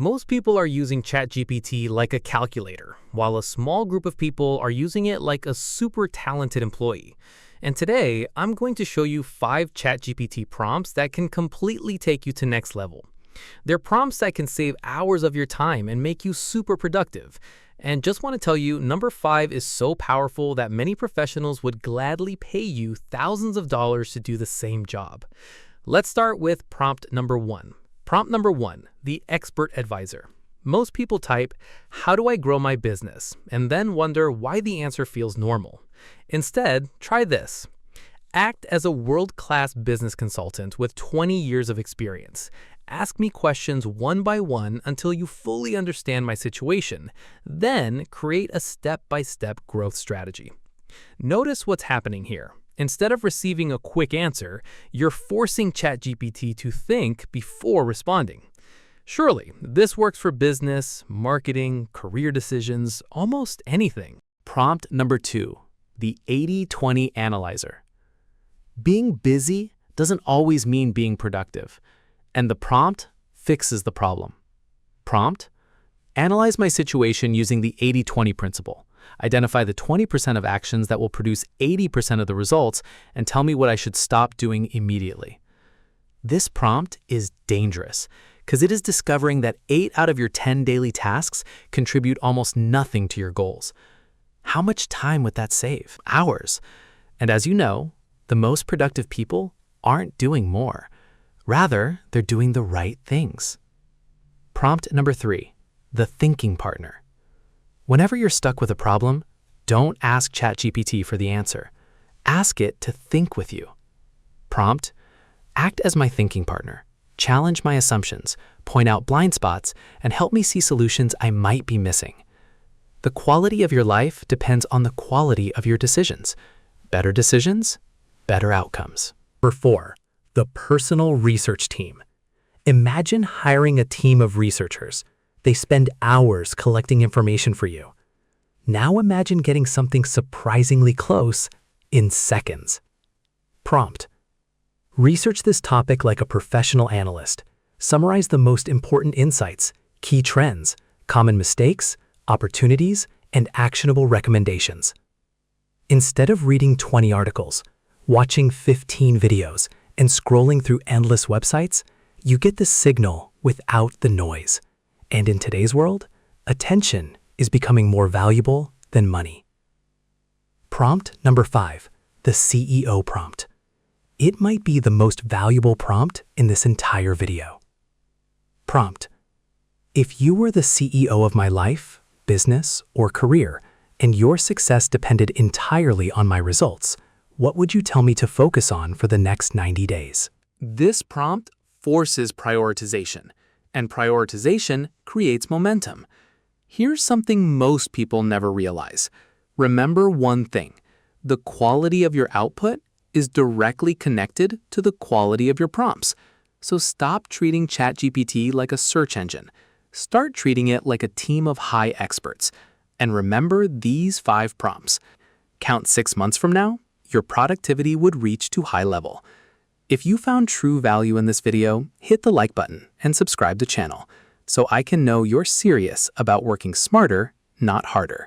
Most people are using ChatGPT like a calculator, while a small group of people are using it like a super talented employee. And today, I'm going to show you 5 ChatGPT prompts that can completely take you to next level. They're prompts that can save hours of your time and make you super productive. And just want to tell you, number 5 is so powerful that many professionals would gladly pay you thousands of dollars to do the same job. Let's start with prompt number 1. Prompt number 1, the expert advisor. Most people type, "How do I grow my business?" and then wonder why the answer feels normal. Instead, try this. Act as a world-class business consultant with 20 years of experience. Ask me questions one by one until you fully understand my situation. Then create a step-by-step growth strategy. Notice what's happening here. Instead of receiving a quick answer, you're forcing ChatGPT to think before responding. Surely, this works for business, marketing, career decisions, almost anything. Prompt number 2, the 80-20 analyzer. Being busy doesn't always mean being productive, and the prompt fixes the problem. Prompt: analyze my situation using the 80-20 principle. Identify the 20% of actions that will produce 80% of the results and tell me what I should stop doing immediately. This prompt is dangerous because it is discovering that 8 out of your 10 daily tasks contribute almost nothing to your goals. How much time would that save? Hours. And as you know, the most productive people aren't doing more. Rather, they're doing the right things. Prompt number 3, the thinking partner. Whenever you're stuck with a problem, don't ask ChatGPT for the answer. Ask it to think with you. Prompt: act as my thinking partner. Challenge my assumptions, point out blind spots, and help me see solutions I might be missing. The quality of your life depends on the quality of your decisions. Better decisions, better outcomes. Number 4, the personal research team. Imagine hiring a team of researchers. They spend hours collecting information for you. Now imagine getting something surprisingly close in seconds. Prompt: research this topic like a professional analyst. Summarize the most important insights, key trends, common mistakes, opportunities, and actionable recommendations. Instead of reading 20 articles, watching 15 videos, and scrolling through endless websites, you get the signal without the noise. And in today's world, attention is becoming more valuable than money. Prompt number 5, the CEO prompt. It might be the most valuable prompt in this entire video. Prompt: if you were the CEO of my life, business, or career, and your success depended entirely on my results, what would you tell me to focus on for the next 90 days? This prompt forces prioritization, and prioritization creates momentum. Here's something most people never realize. Remember one thing: the quality of your output is directly connected to the quality of your prompts. So stop treating ChatGPT like a search engine. Start treating it like a team of high experts. And remember these 5 prompts. Count 6 months from now, your productivity would reach to high level. If you found true value in this video, hit the like button and subscribe to the channel so I can know you're serious about working smarter, not harder.